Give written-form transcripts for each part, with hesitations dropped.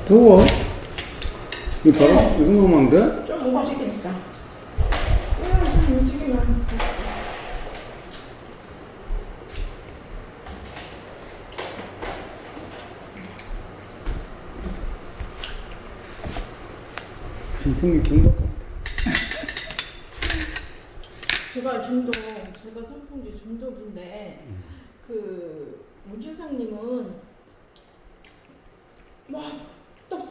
더워? 이거 바로 이런 거만 돼? 좀 움직이니까. 좀 움직이면. 선풍기 중독 같아. 제가 선풍기 중독인데, 그, 우주상님은 막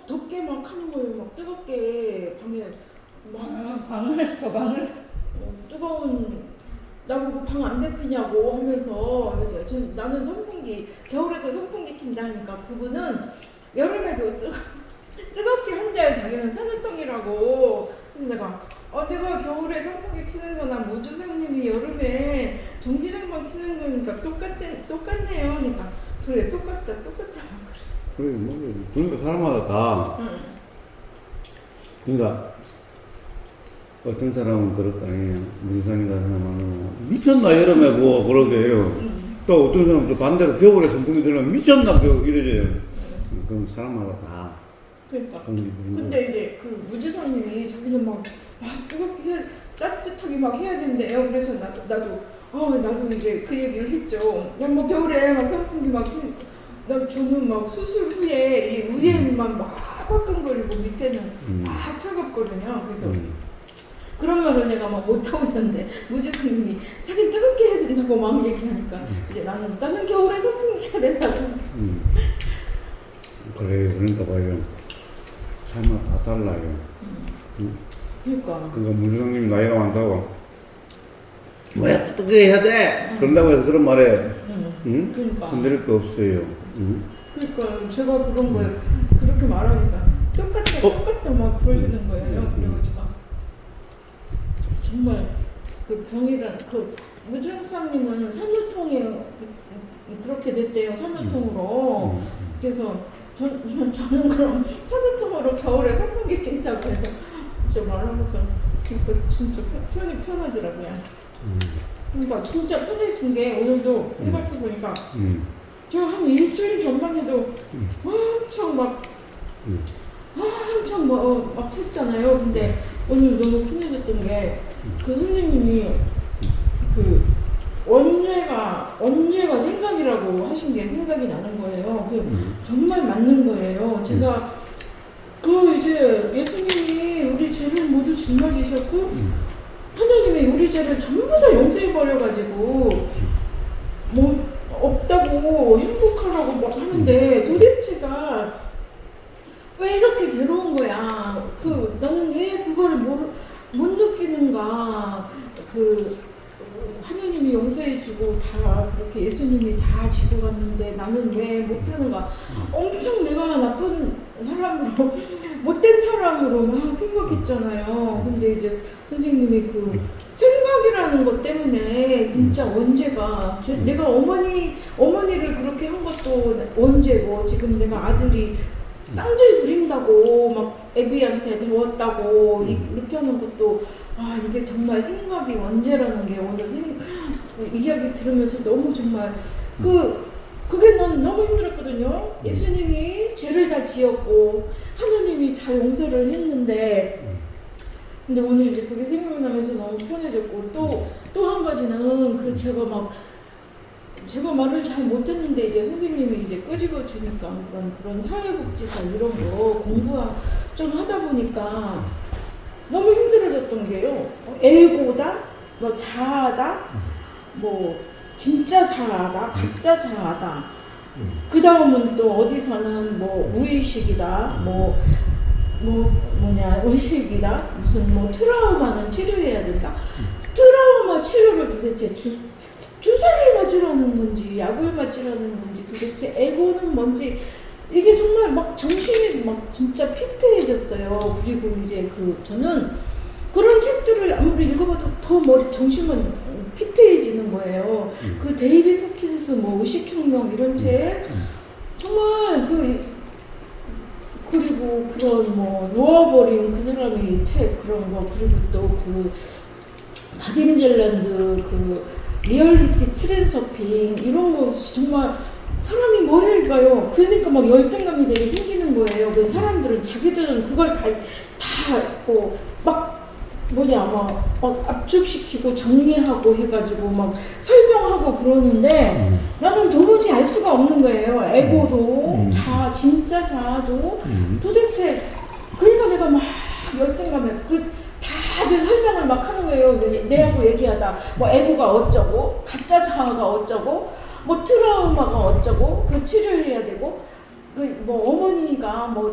덥게 막 하는 거예요. 막 뜨겁게 방에 막 저 방을 뜨거운 나보고 방 안 데피냐고 하면서 나는 선풍기 겨울에도 선풍기 킨다 하니까 그분은 여름에도 뜨겁게 한대요. 자기는 산후통이라고. 그래서 내가 겨울에 선풍기 키는 거나 무주상님이 여름에 전기장판 키는 거니까 똑같네요. 그러니까 그래 똑같다. 그래, 뭐, 그러니까 사람마다 다. 그러니까, 어떤 사람은 그럴 거 아니에요. 무주상인 같은 사람은, 미쳤나, 여름에 뭐, 그러게 해요. 또 어떤 사람은 또 반대로 겨울에 선풍기 들으면 미쳤나, 이러져요. 그건 사람마다 다. 그러니까. 근데 이제 그 무주상님이 자기는 막 뜨겁게 따뜻하게 막 해야 된대요. 그래서 나도 이제 그 얘기를 했죠. 야, 뭐 겨울에 막 선풍기 막 저는 막 수술 후에 이 위에만 막 화끈거리고 밑에는 막 차갑거든요. 그래서 그런 말을 내가 막 못하고 있었는데 무주상님이 자기 뜨겁게 해야 된다고 막 얘기하니까 이제 나는 겨울에 선풍기 해야 된다고. 그래, 그러니까 봐요. 사람마다 다 달라요. 그러니까. 그러니까 무주상님이 나이가 많다고. 뭐야, 뜨겁게 해야 돼! 그런다고 해서 그런 말에, 응? 그러니까. 건드릴 거 없어요. 그러니까 제가 그런 거예요. 그렇게 말하니까 똑같다 막 그러시는 거예요. 그래가지고 정말 그 병이란 그 무중상님은 산후통에 그렇게 됐대요. 산후통으로. 그래서 저는 그럼 산후통으로 겨울에 선풍기 낀다고 해서 저 말하면서 그러니까 진짜 편이 편하더라고요. 그러니까 진짜 편해진 게 오늘도 생각해 보니까. 저 한 일주일 전만 해도 엄청 막 했잖아요. 근데 오늘 너무 편해졌던 게 그 선생님이 그 언제가 생각이라고 하신 게 생각이 나는 거예요. 정말 맞는 거예요. 제가 이제 예수님이 우리 죄를 모두 짊어지셨고 하나님이 우리 죄를 전부 다 용서해 버려가지고 뭐 없다고 행복하라고 막 하는데 도대체가 왜 이렇게 괴로운 거야? 나는 왜 그거를 못 느끼는가? 하나님이 용서해주고 다 그렇게 예수님이 다 지고 갔는데 나는 왜 못하는가? 엄청 내가 나쁜 사람으로 못된 사람으로 막 생각했잖아요. 근데 이제 선생님이 생각이라는 것 때문에 진짜 원죄가 내가 어머니를 그렇게 한 것도 원죄고 지금 내가 아들이 쌍질 부린다고 막 애비한테 배웠다고 이렇게 하는 것도 이게 정말 생각이 원죄라는 게 오늘 이야기 들으면서 너무 정말 그게 난 너무 힘들었거든요. 예수님이 죄를 다 지었고 하나님이 다 용서를 했는데 근데 오늘 이제 그게 생각나면서 너무 편해졌고 또 한 가지는 제가 말을 잘 못했는데 이제 선생님이 이제 끄집어 주니까 그런 사회복지사 이런 거 공부 좀 하다 보니까 너무 힘들어졌던 게요. 애고다, 뭐 자아다, 뭐 진짜 자아다, 가짜 자아다. 그 다음은 또 어디서는 뭐 무의식이다, 의식이다, 무슨 뭐 트라우마는 치료해야 된다. 트라우마 치료를 도대체 주사를 맞으라는 건지 약을 맞으라는 건지 도대체 에고는 뭔지 이게 정말 막 정신이 막 진짜 피폐해졌어요. 그리고 이제 저는 그런 책들을 아무리 읽어봐도 더 정신만 피폐해지는 거예요. 그 데이비드 호킨스 뭐 의식혁명 이런 책 정말 그리고 그런 뭐 놓아버린 그 사람의 책 그런 거 그리고 또 바딤 젤란드 리얼리티 트랜서핑 이런 거 정말 사람이 뭐랄까요? 그러니까 막 열등감이 되게 생기는 거예요. 그 사람들은 자기들은 그걸 막 압축시키고 정리하고 해가지고 막 설명하고 그러는데 나는 도무지 알 수가 없는 거예요. 에고도 진짜 자아도 도대체 그러니까 내가 막 열등감에 다들 설명을 막 하는 거예요. 내하고 얘기하다 뭐 에고가 어쩌고 가짜 자아가 어쩌고 뭐 트라우마가 어쩌고 그 치료해야 되고 뭐 어머니가 뭐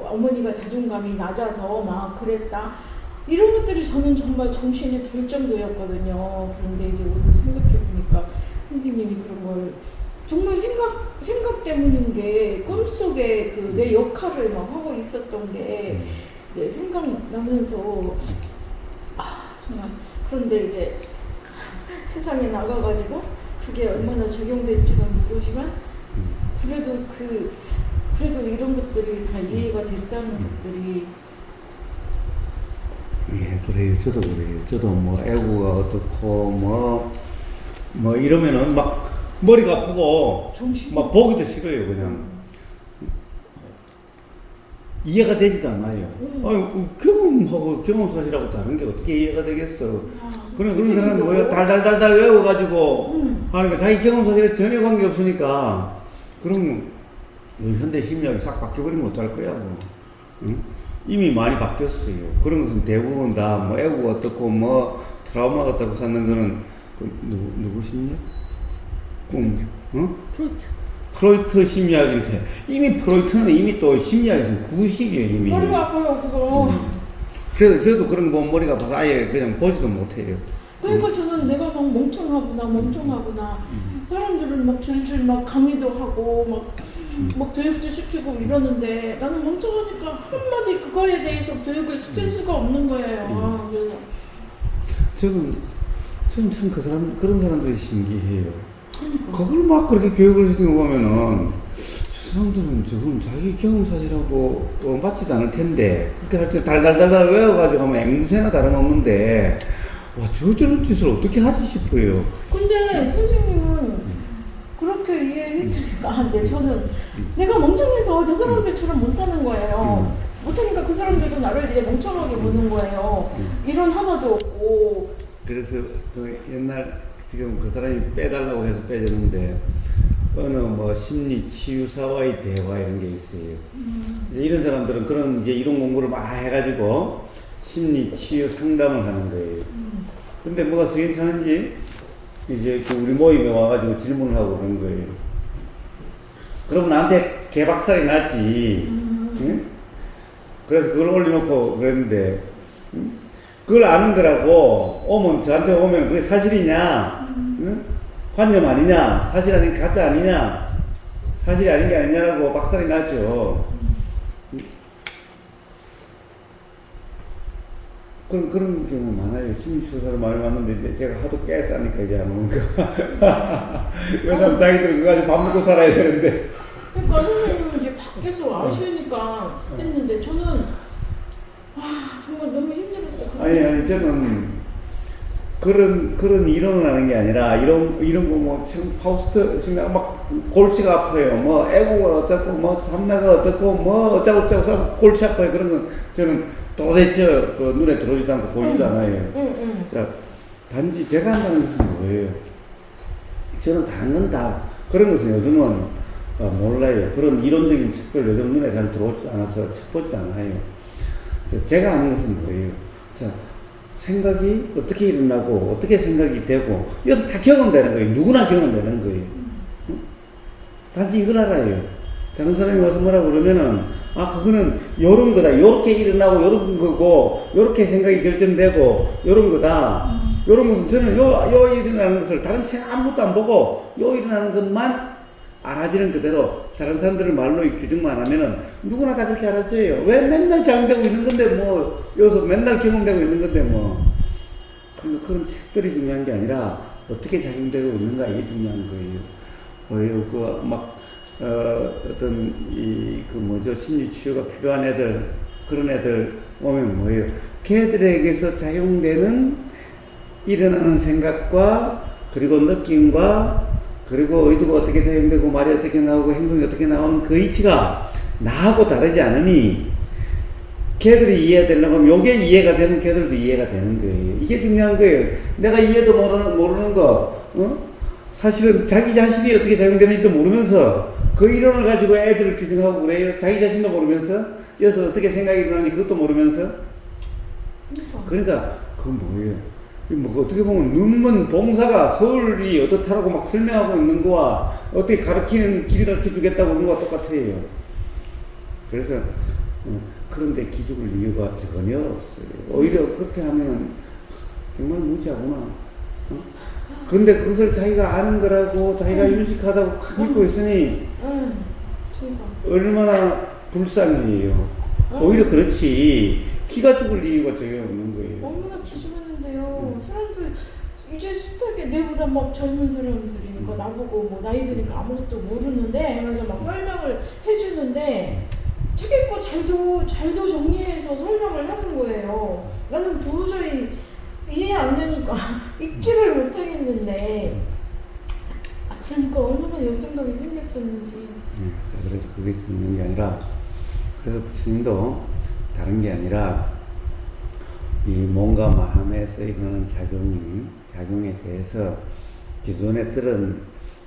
어머니가 자존감이 낮아서 막 그랬다 이런 것들이 저는 정말 정신이 들 정도였거든요. 그런데 이제 오늘 생각해 보니까 선생님이 그런 걸 정말 생각 때문인 게 꿈속에 내 역할을 막 하고 있었던 게 이제 생각나면서 정말 그런데 이제 세상에 나가가지고 그게 얼마나 적용될지는 모르지만 그래도 이런 것들이 다 이해가 됐다는 것들이 예, 그래요. 저도 그래요. 저도 뭐 애고가 어떻고 뭐 이러면은 막 머리가 아프고 막 보기도 싫어요. 그냥 이해가 되지도 않아요. 경험하고 경험 사실하고 다른 게 어떻게 이해가 되겠어? 그런 사람은 뭐야 달달달달 외워가지고 하니까 자기 경험 사실에 전혀 관계 없으니까 그럼 현대 심리학이 싹 바뀌어버리면 어떡할 거야 뭐. 응? 이미 많이 바뀌었어요. 그런 것은 대부분 다 뭐 애고가 어떻고 뭐 트라우마가 어떻고 찾는 거는 누구시냐? 프로이트 심리학인데 이미 프로이트는 이미 또 심리학에서 구식이에요 이미. 머리가 아파요 그거. 저도 그런 거 머리가 아파서 아예 그냥 보지도 못해요. 그러니까 저는 내가 막 멍청하구나. 사람들은 막 줄줄 막 강의도 하고 막 교육도 시키고 이러는데 나는 멍청하니까 한마디 그거에 대해서 교육을 시킬 수가 없는 거예요. 그래서 저는 참 그런 사람들이 신기해요. 그걸 막 그렇게 교육을 시키고 보면은 저 사람들은 조금 자기 경험 사실하고 맞지도 않을 텐데 그렇게 할 때 달달달달 외워가지고 하면 앵무새나 다름없는데 와 저런 짓을 어떻게 하지 싶어요. 근데 선생님은 그렇게 이해했으니까 근데 저는 내가 멍청해서 저 사람들처럼 못하는 거예요. 못하니까 그 사람들도 나를 이제 멍청하게 보는 거예요. 이론 하나도 없고. 그래서 옛날 지금 그 사람이 빼달라고 해서 빼주는데 어느 뭐 심리 치유사와의 대화 이런 게 있어요. 이제 이런 사람들은 그런 이제 이론 공부를 막 해가지고 심리 치유 상담을 하는 거예요. 근데 뭐가 괜찮은지 이제 우리 모임에 와가지고 질문을 하고 그런 거예요. 그럼 나한테 개박살이 나지. 응? 그래서 그걸 올려놓고 그랬는데 그걸 아는 거라고 저한테 오면 그게 사실이냐? 응? 관념 아니냐? 사실 아닌 가짜 아니냐? 사실이 아닌 게 아니냐라고 박살이 났죠. 그런 경우 많아요. 심리치료사로 많이 왔는데 이제 제가 하도 깨싸니까 이제 안 오는 거. 왜냐면 자기들은 그거 가지고 밥 먹고 살아야 되는데. 그러니까 선생님은 이제 밖에서 아시니까 했는데 저는 정말 너무 힘들었어요. 아니 저는 그런 이론을 하는 게 아니라 이런 거 뭐 지금 파우스트 지금 막 골치가 아파요. 뭐 애고가 어쩌고 뭐 삼나가 어떻고 뭐 어쩌고 골치 아파요. 그런 건 저는 도대체 그 눈에 들어오지도 않고 보이지도 않아요. 자, 단지 제가 한다는 것은 뭐예요? 저는 다른 건 다 그런 것은 요즘은 몰라요. 그런 이론적인 책들 요즘 눈에 잘 들어오지도 않아서 책 보지도 않아요. 제가 하는 것은 뭐예요? 자, 생각이 어떻게 일어나고 어떻게 생각이 되고 이것도 다 경험되는 거예요. 누구나 경험되는 거예요. 단지 이걸 알아요. 다른 사람이 와서 뭐라고 그러면은 그거는 요런 거다. 요렇게 일어나고 요런 거고 요렇게 생각이 결정되고 요런 거다. 요런 것은 저는 요 일어나는 것을 다른 책 아무것도 안 보고 요 일어나는 것만 알아지는 그대로 다른 사람들을 말로 규정만 하면은 누구나 다 그렇게 알았어요. 왜 맨날 작용되고 있는 건데 뭐 여기서 맨날 경험되고 있는 건데 뭐 그런 책들이 중요한 게 아니라 어떻게 작용되고 있는가 이게 중요한 거예요. 어떤 심리 치유가 필요한 애들 그런 애들 오면 뭐예요? 걔들에게서 작용되는 일어나는 생각과 그리고 느낌과 그리고 의도가 어떻게 사용되고 말이 어떻게 나오고 행동이 어떻게 나오는 그 이치가 나하고 다르지 않으니 걔들이 이해되려고 하면 요게 이해가 되면 걔들도 이해가 되는 거예요. 이게 중요한 거예요. 내가 이해도 모르는 거, 사실은 자기 자신이 어떻게 작용되는지도 모르면서 그 이론을 가지고 애들을 규정하고 그래요. 자기 자신도 모르면서 여기서 어떻게 생각이 일어나는지 그것도 모르면서 그러니까 그건 뭐예요? 뭐 어떻게 보면 눈먼 봉사가 서울이 어떻다라고 막 설명하고 있는 거와 어떻게 가르치는 길 가르쳐 주겠다고 하는 거와 똑같아요. 그래서 그런데 기죽을 이유가 전혀 없어요. 오히려 그렇게 하면 정말 무지하구나. 그런데 그것을 자기가 아는 거라고 자기가 유식하다고 탁 믿고 있으니 얼마나 불쌍해요. 오히려 그렇지 기가 죽을 이유가 전혀 없는 거예요. 얼마나 기죽었는데요. 사람들 이제 숱하게 내보다 막 젊은 사람들이니까 나보고 뭐 나이 드니까 아무것도 모르는데 하면서 막 설명을 해주는데 자기 거 잘도 정리해서 설명을 하는 거예요. 나는 도저히 이해 안 되니까 읽지를 못하겠는데 그러니까 얼마나 열등감이 생겼었는지. 자, 그래서 그게 중요한 게 아니라 그래서 부처님도 다른 게 아니라 이 몸과 마음에서 일어나는 작용에 대해서 기존에 들은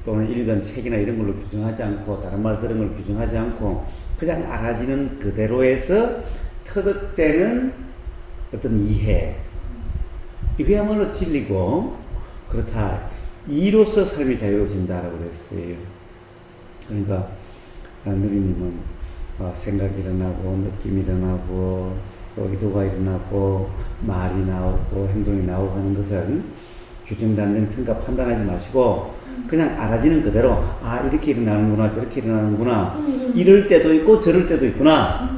또는 읽은 책이나 이런 걸로 규정하지 않고 다른 말 들은 걸 규정하지 않고 그냥 알아지는 그대로에서 터득되는 어떤 이해 이거야말로 진리고 그렇다 이로써 삶이 자유로워진다라고 그랬어요. 그러니까 누리님은 생각이 일어나고 느낌이 일어나고 또 의도가 일어나고 말이 나오고 행동이 나오고 하는 것을 규정, 단정, 평가, 판단하지 마시고 그냥 알아지는 그대로 아 이렇게 일어나는구나 저렇게 일어나는구나 이럴 때도 있고 저럴 때도 있구나.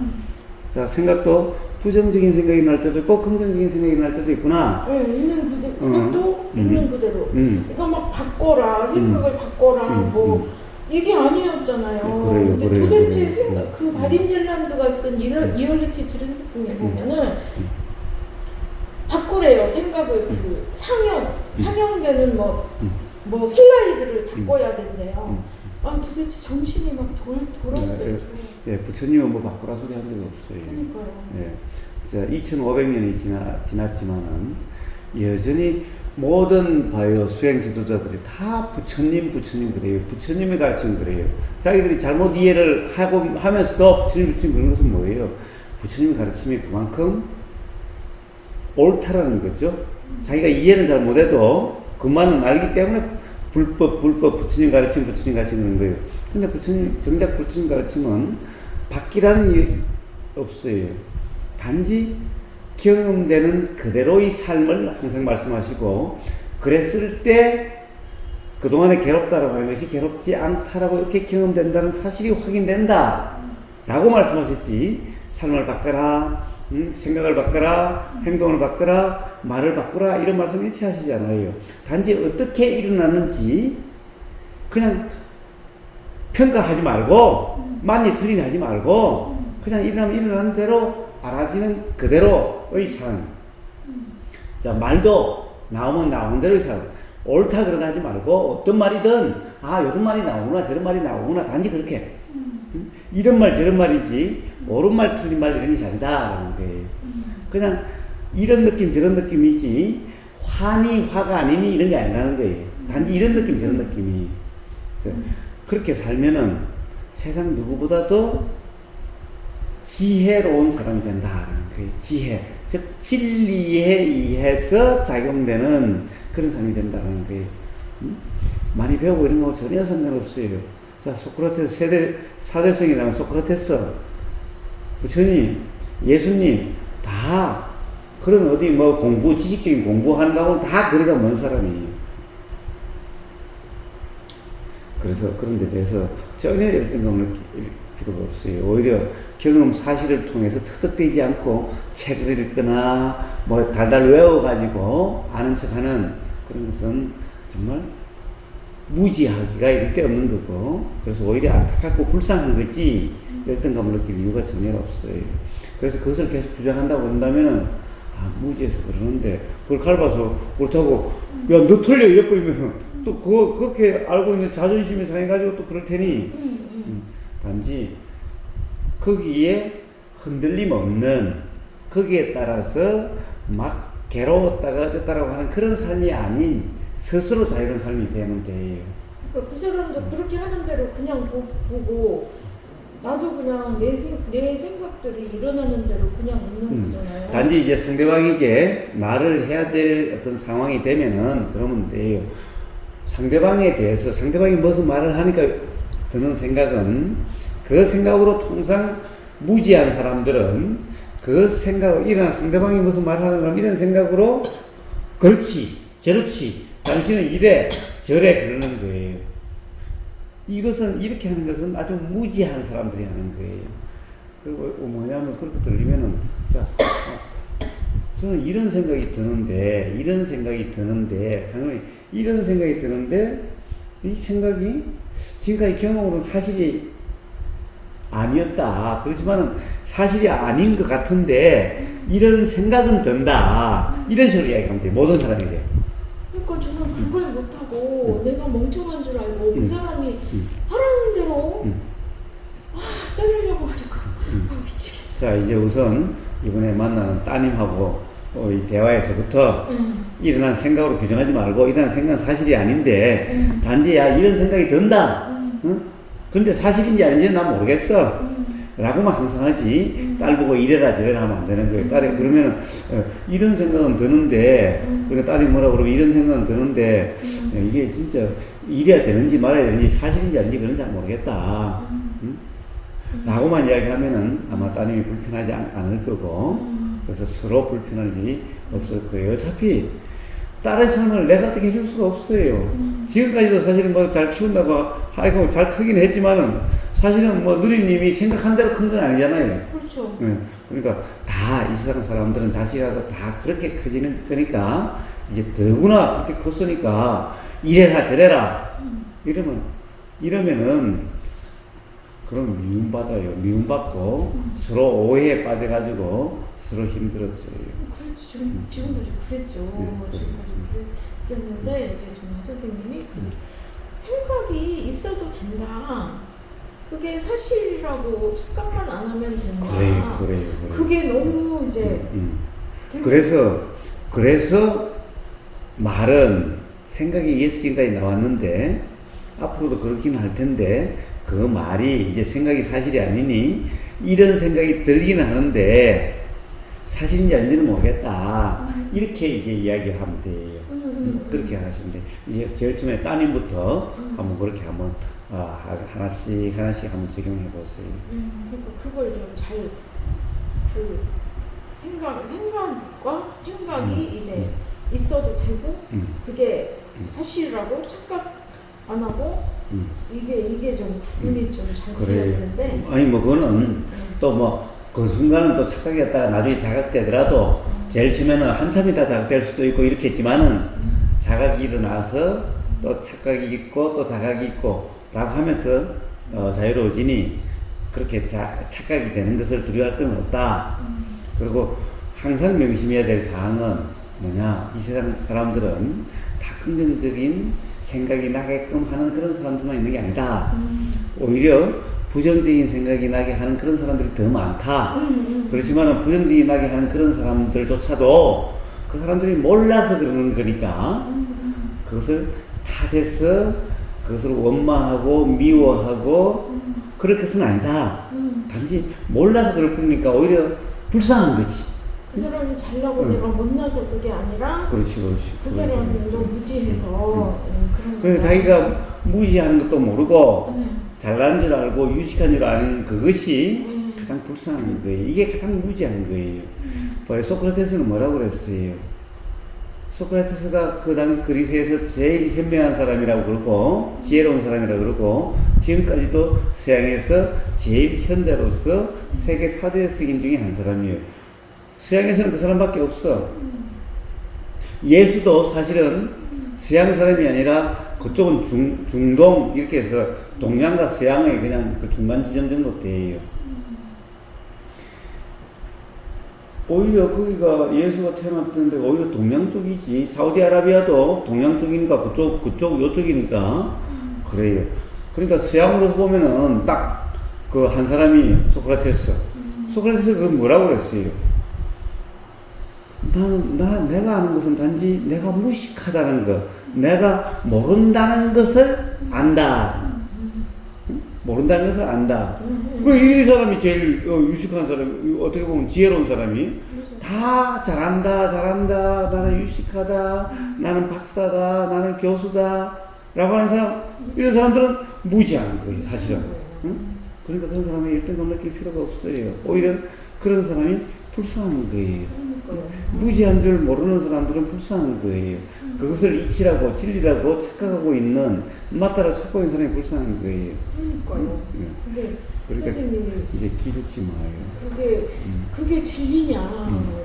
자 생각도 부정적인 생각이 날 때도 있고 긍정적인 생각이 날 때도 있구나. 있는 그대로 그것도 있는 그대로. 그러니까 막 바꿔라 생각을 바꿔라 뭐 이게 아니었잖아요. 근데 도대체 생각 그 바딘젤란드가 쓴 리얼리티 트랜스폼에 보면은 바꾸래요. 생각을 그 상형되는 뭐 슬라이드를 바꿔야 된대요. 아 도대체 정신이 막 돌았어요. 예, 부처님은 뭐 바꾸라 소리 한 적이 없어요. 그러니까요. 예, 자 2,500년이 지났지만은 여전히 모든 바이오 수행 지도자들이 다 부처님 그래요. 부처님의 가르침은 그래요. 자기들이 잘못 이해를 하면서도 부처님 그런 것은 뭐예요? 부처님의 가르침이 그만큼 옳다라는 거죠. 자기가 이해는 잘 못해도 그만은 알기 때문에 불법 부처님 가르침 그런 거예요. 근데 정작 부처님 가르침은 바뀌라는 게 없어요. 단지 경험되는 그대로의 삶을 항상 말씀하시고 그랬을 때 그동안에 괴롭다라고 하는 것이 괴롭지 않다라고 이렇게 경험된다는 사실이 확인된다 라고 말씀하셨지 삶을 바꿔라 생각을 바꿔라 행동을 바꿔라 말을 바꾸라 이런 말씀 일체 하시지 않아요. 단지 어떻게 일어나는지 그냥 평가하지 말고 많이 틀리니 하지 말고 그냥 일어나는 대로 알아지는 그대로의 삶. 자, 말도 나오면 나오는 대로의 삶. 옳다 그러다 하지 말고 어떤 말이든 아 이런 말이 나오구나 저런 말이 나오구나 단지 그렇게 이런 말 저런 말이지 옳은 말 틀린 말 이런 게 아니다라는 거예요. 그냥 이런 느낌 저런 느낌이지 화니 화가 아니니 이런 게 아니라는 거예요. 단지 이런 느낌 저런 느낌이. 그렇게 살면은 세상 누구보다도 지혜로운 사람이 된다는 거예요. 지혜, 즉 진리에 의해서 작용되는 그런 사람이 된다는 거예요. 많이 배우고 이런 거하고 전혀 상관없어요. 자, 소크라테스 사대성이라는 소크라테스, 부처님, 예수님 다 그런 어디 뭐 지식적인 공부하는 거하고는 다 거리가 먼 사람이에요. 그래서 그런 데 대해서 전혀 열등감을 느낄 필요가 없어요. 오히려 경험 사실을 통해서 터득되지 않고 책을 읽거나 뭐 달달 외워가지고 아는 척하는 그런 것은 정말 무지하기가 이럴 데 없는 거고 그래서 오히려 안타깝고 불쌍한 거지 열등감을 느낄 이유가 전혀 없어요. 그래서 그것을 계속 주장한다고 한다면은 무지해서 그러는데 그걸 갈봐서 옳다고 야 너 틀려 이래버리면 또 그렇게 알고 있는 자존심이 상해가지고 또 그럴 테니 단지 거기에 흔들림 없는 거기에 따라서 막 괴로웠다가 어쨌다라고 하는 그런 삶이 아닌 스스로 자유로운 삶이 되면 돼요. 그러니까 그 사람도 그렇게 하는 대로 그냥 보고 나도 그냥 내 생각들이 일어나는 대로 그냥 웃는 거잖아요. 단지 이제 상대방에게 말을 해야 될 어떤 상황이 되면은 그러면 돼요. 상대방에 대해서 상대방이 무슨 말을 하니까 드는 생각은 그 생각으로 통상 무지한 사람들은 그 생각, 일어난 상대방이 무슨 말을 하는 그럼 이런 생각으로 그렇지, 저렇지, 당신은 이래, 저래 그러는 거예요. 이것은, 이렇게 하는 것은 아주 무지한 사람들이 하는 거예요. 그리고 뭐냐면 그렇게 들리면은, 자, 저는 이런 생각이 드는데, 상당히 이런 생각이 드는데, 이 생각이 지금까지 경험으로는 사실이 아니었다. 그렇지만은 사실이 아닌 것 같은데, 이런 생각은 든다. 이런 식으로 이야기하면 돼요. 모든 사람에게. 그러니까 저는 그걸 못하고 내가 멍청한 줄 알고 그 사람이 하라는 대로 때리려고 하니까 미치겠어. 자, 이제 우선 이번에 만나는 따님하고 이 대화에서부터 일어난 생각으로 규정하지 말고 일어난 생각은 사실이 아닌데 단지 야 이런 생각이 든다. 응? 근데 사실인지 아닌지는 난 모르겠어. 라고만 항상 하지 딸 보고 이래라 저래라 하면 안 되는 거예요. 딸이 그러면은 이런 생각은 드는데 그래 딸이 뭐라 그러면 이런 생각은 드는데 이게 진짜 이래야 되는지 말아야 되는지 사실인지 아닌지 그런 잘 모르겠다. 응? 라고만 이야기하면은 아마 따님이 불편하지 않을 거고 그래서 서로 불편할 일이 없을 거예요. 어차피 딸의 삶을 내가 어떻게 해줄 수가 없어요. 지금까지도 사실은 뭐 잘 키운다고 하고 잘 크긴 했지만은 사실은 뭐 누리님이 생각한 대로 큰 건 아니잖아요. 그렇죠. 그러니까 다 이 세상 사람들은 자식하고 다 그렇게 커지는 거니까 이제 더구나 그렇게 컸으니까 이래라 저래라 이러면은 그럼 미움받아요. 미움받고 서로 오해에 빠져가지고 서로 힘들었어요. 그렇지. 지금도 그랬죠. 지금까지 그랬는데 이제 정말 선생님이 생각이 있어도 된다. 그게 사실이라고 착각만 안 하면 된다. 그래요. 그게 너무 이제 그래서 말은 생각이 지금까지 나왔는데 앞으로도 그렇긴 할 텐데 그 말이 이제 생각이 사실이 아니니 이런 생각이 들기는 하는데 사실인지 아닌지는 모르겠다. 이렇게 이제 이야기하면 돼요. 그렇게 하시면 돼요. 이제 제일 처음에 따님부터 한번 그렇게 한번 하나씩 한번 적용해 보세요. 그러니까 그걸 좀 잘 생각과 생각이 이제 있어도 되고 그게 사실이라고 착각 안 하고 이게 좀 구분이 좀 잘 돼야 되는데 아니 뭐 그거는 또 뭐 그 순간은 또 착각이었다가 나중에 자각되더라도 제일 처음에는 한참 있다 자각될 수도 있고 이렇게 했지만은 자각이 일어나서 또 착각이 있고 또 자각이 있고 라고 하면서 자유로워지니 그렇게 착각이 되는 것을 두려워할 건 없다. 그리고 항상 명심해야 될 사항은 뭐냐, 이 세상 사람들은 다 긍정적인 생각이 나게끔 하는 그런 사람들만 있는 게 아니다. 오히려 부정적인 생각이 나게 하는 그런 사람들이 더 많다. 그렇지만 부정적이 나게 하는 그런 사람들조차도 그 사람들이 몰라서 그러는 거니까 그것을 탓해서 그것을 원망하고 미워하고 그럴 것은 아니다. 단지 몰라서 그럴 뿐이니까 오히려 불쌍한 거지. 그 사람이 잘나고 내가 못나서 그게 아니라 그렇지. 그 사람이 너무 무지해서 그런 그래서 자기가 무지하는 것도 모르고 잘난 줄 알고 유식한 줄 아는 그것이 가장 불쌍한 거예요. 이게 가장 무지한 거예요. 소크라테스는 뭐라고 그랬어요? 소크라테스가 그 당시 그리스에서 제일 현명한 사람이라고 그러고 지혜로운 사람이라고 그러고 지금까지도 서양에서 제일 현자로서 세계 4대 석인 중에 한 사람이에요. 서양에서는 그 사람밖에 없어. 예수도 사실은 서양 사람이 아니라 그쪽은 중동 이렇게 해서 동양과 서양의 그냥 그 중간 지점 정도 돼요. 오히려 거기가 예수가 태어났던 데가 오히려 동양 쪽이지. 사우디아라비아도 동양 쪽이니까 그쪽 요쪽이니까 그래요. 그러니까 서양으로서 보면은 딱 그 한 사람이 소크라테스가 그 뭐라고 그랬어요? 내가 아는 것은 단지 내가 무식하다는 것, 내가 모른다는 것을 안다. 모른다는 것을 안다. 이 사람이 제일 유식한 사람, 어떻게 보면 지혜로운 사람이 다 잘한다, 나는 유식하다, 나는 박사다, 나는 교수다 라고 하는 사람, 이런 사람들은 무지한 거예요, 사실은. 응? 그러니까 그런 사람이 1등감 느낄 필요가 없어요. 오히려 그런 사람이 불쌍한 거예요. 무지한 줄 모르는 사람들은 불쌍한 거예요. 그것을 이치라고 진리라고 착각하고 있는 맞다라 찾고 있는 사람이 불쌍한 거예요. 그러니까요. 근데 그러니까 선생님이 이제 기죽지 마요. 그게 진리냐,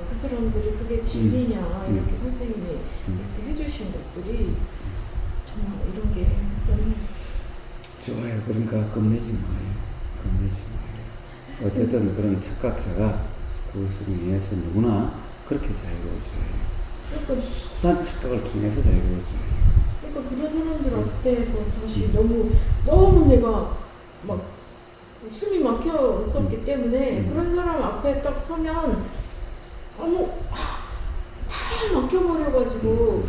그 사람들이 그게 진리냐 이렇게 선생님이 이렇게 해주신 것들이 정말 이런 게 너무 좋아요. 그러니까 겁내지 마요. 어쨌든 그런 착각자가 그것을 위해서 누구나 그렇게 자유로워져요. 그러니까 수단 착각을 통해서 자유로워져요. 그러니까 그런 사람들 앞에서 다시 너무 내가 막 숨이 막혔었기 때문에 그런 사람 앞에 딱 서면 다 막혀버려가지고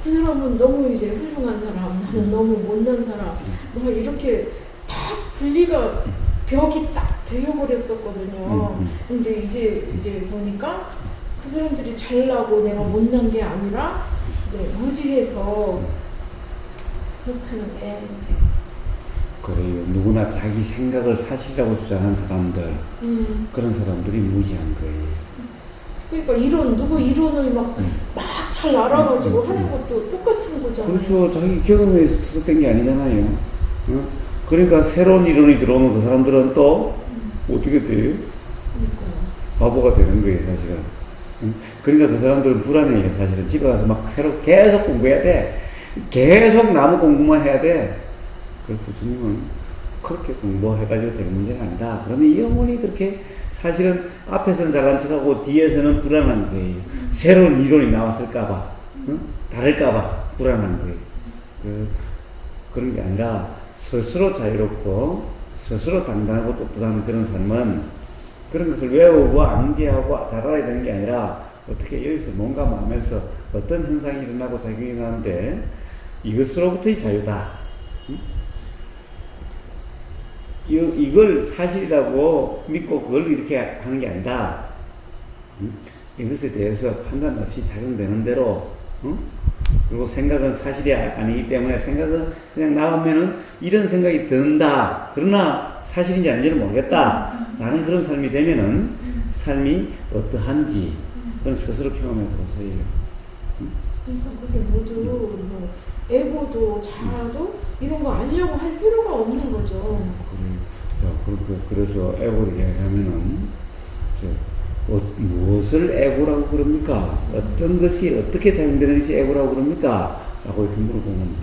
그 사람은 너무 이제 훌륭한 사람, 나는 너무 못난 사람, 막 이렇게 딱 분리가 벽이 딱 되어버렸었거든요. 근데 이제 보니까 그 사람들이 잘나고 내가 못난 게 아니라 이제 무지해서 그렇다는 게 이제 그래요. 누구나 자기 생각을 사실이라고 주장하는 사람들, 그런 사람들이 무지한 거예요. 그러니까 누구 이론을 막 잘 알아가지고 하는 것도 똑같은 거잖아요. 그렇죠. 자기 경험에서 투석된 게 아니잖아요. 그러니까 새로운 이론이 들어오면 그 사람들은 또 어떻게 돼요? 바보가 되는 거예요, 사실은. 그러니까 그 사람들은 불안해요, 사실은. 집에 가서 막 새로 계속 공부해야 돼. 계속 나무 공부만 해야 돼. 그 교수님은 그렇게 공부해가지고 되는 문제가 아니다. 그러면 영원히 그렇게 사실은 앞에서는 잘난 척하고 뒤에서는 불안한 거예요. 새로운 이론이 나왔을까봐, 다를까봐 불안한 거예요. 그런 게 아니라 스스로 자유롭고 스스로 당당하고 떳떳한 그런 삶은 그런 것을 외우고 암기하고 잘 알아야 되는 게 아니라 어떻게 여기서 뭔가 마음에서 어떤 현상이 일어나고 작용이 일어나는데 이것으로부터의 자유다. 이걸 사실이라고 믿고 그걸 이렇게 하는 게 아니다. 이것에 대해서 판단 없이 작용되는 대로, 그리고 생각은 사실이 아니기 때문에 생각은 그냥 나오면은 이런 생각이 든다. 그러나 사실인지 아닌지는 모르겠다. 라는 그런 삶이 되면은 삶이 어떠한지 그건 스스로 경험해 보세요. 그러니까 그게 모두 뭐 에고도 자아도 이런 거 알려고 할 필요가 없는 거죠. 그래서 에고를 이야기하면은 무엇을 에고라고 그럽니까? 어떤 것이 어떻게 작용되는 것이 에고라고 그럽니까? 라고 이렇게 물어보면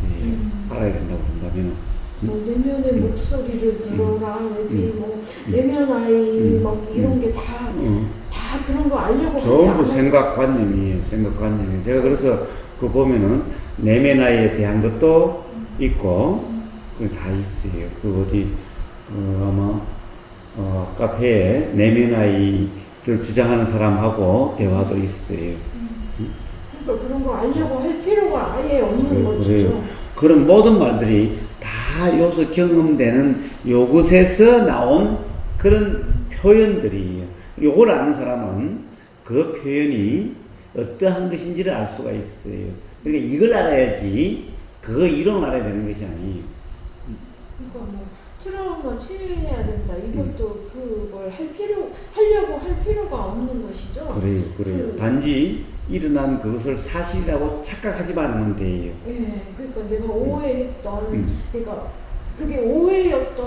알아야 된다고 한다면 뭐 내면의 목소리를 들어라 내지 뭐 내면 아이 막 이런 게 다 그런 거 알려고 하지 전부 않아요. 생각관념이에요. 제가 그래서 그 보면은 내면 아이에 대한 것도 있고 그 다 있어요. 그 어디 아마 카페에 내면 아이를 주장하는 사람하고 대화도 있어요. 그러니까 그런 거 알려고 할 필요가 아예 없는 거죠. 그래요. 그런 모든 말들이 다 여기서 경험되는 요것에서 나온 그런 표현들이에요. 요걸 아는 사람은 그 표현이 어떠한 것인지를 알 수가 있어요. 그러니까 이걸 알아야지 그 이론을 알아야 되는 것이 아니에요. 그러니까 뭐 트라우마 치유해야 된다. 이것도 그걸 하려고 할 필요가 없는 것이죠. 그래요. 단지 일어난 그것을 사실이라고 착각하지만 않으면 돼요. 예, 그러니까 내가 오해했던, 그러니까 그게 오해였다는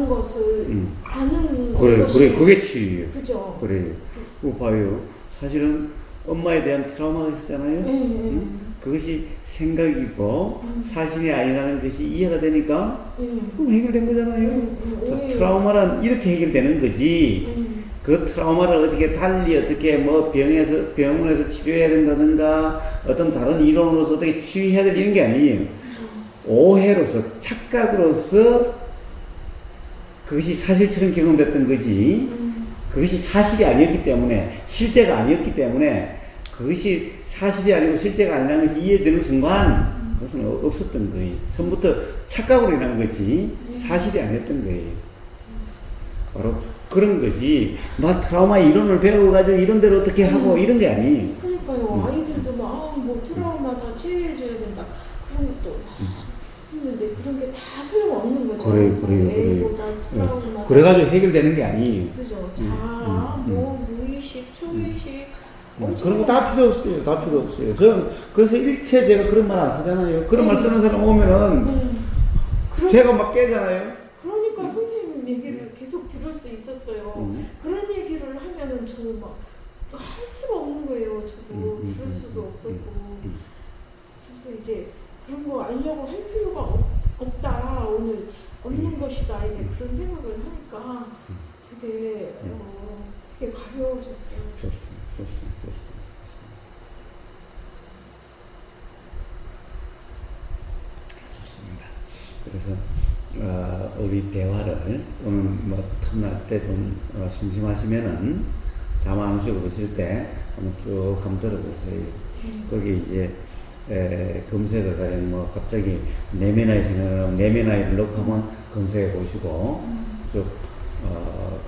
것을 아는 것이 그게 치유예요. 그죠. 그래요. 그거 봐요. 사실은 엄마에 대한 트라우마가 있었잖아요. 그것이 생각이고 사실이 아니라는 것이 이해가 되니까 그럼 해결된 거잖아요. 자, 트라우마란 이렇게 해결되는 거지. 그 트라우마를 어떻게 달리 어떻게 뭐 병원에서 치료해야 된다든가 어떤 다른 이론으로서 어떻게 치유해야 될 이런 게 아니에요. 오해로서 착각으로서 그것이 사실처럼 경험됐던 거지. 그것이 사실이 아니었기 때문에 실제가 아니었기 때문에 그것이 사실이 아니고 실제가 아니라는 것이 이해되는 순간 그것은 없었던 거예요. 처음부터 착각으로 인한 거지 사실이 아니었던 거예요. 바로 그런 거지. 막 트라우마 이론을 배워가지고 이런 대로 어떻게 하고 이런 게 아니에요. 그러니까요. 아이들도 막, 뭐 트라우마다 치유해줘야 된다. 그런 것도 했는데 그런 게 다 소용없는 거죠. 그래요. 트라우마. 그래가지고 해결되는 게 아니에요. 그죠. 자아, 뭐, 무의식, 초의식. 그런 거 다 필요 없어요. 다 필요 없어요. 저는 그래서 일체 제가 그런 말 안 쓰잖아요. 그런 말 쓰는 사람 오면은 제가 막 깨잖아요. 그러니까 선생님 얘기를 계속 들을 수 있었어요. 그런 얘기를 하면은 저는 막 할 수가 없는 거예요. 저도 들을 수도 없었고. 그래서 이제 그런 거 알려고 할 필요가 없다. 오늘 없는 것이다. 이제 그런 생각을 하니까 되게 되게 가벼워졌어요. 좋습니다. 그래서 우리 대화를 또는 뭐 틈날 때 좀 심심하시면은 잠 안 오시고 그러실 때 한번 쭉 한번 들어보세요. 거기 이제 검색을 가려면 뭐 갑자기 내면아이 생각나면 내면아이를 넣고 한번 검색해 보시고 쭉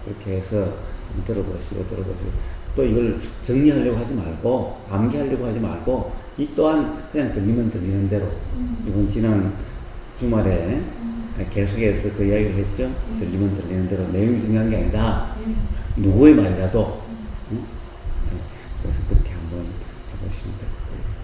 그렇게 해서 들어보시고 또 이걸 정리하려고 하지 말고 암기하려고 하지 말고 이 또한 그냥 들리면 들리는 대로 이번 지난 주말에 계속해서 그 이야기를 했죠. 들리면 들리는 대로 내용이 중요한 게 아니다. 누구의 말이라도 그래서 그렇게 한번 해보시면 될 거예요.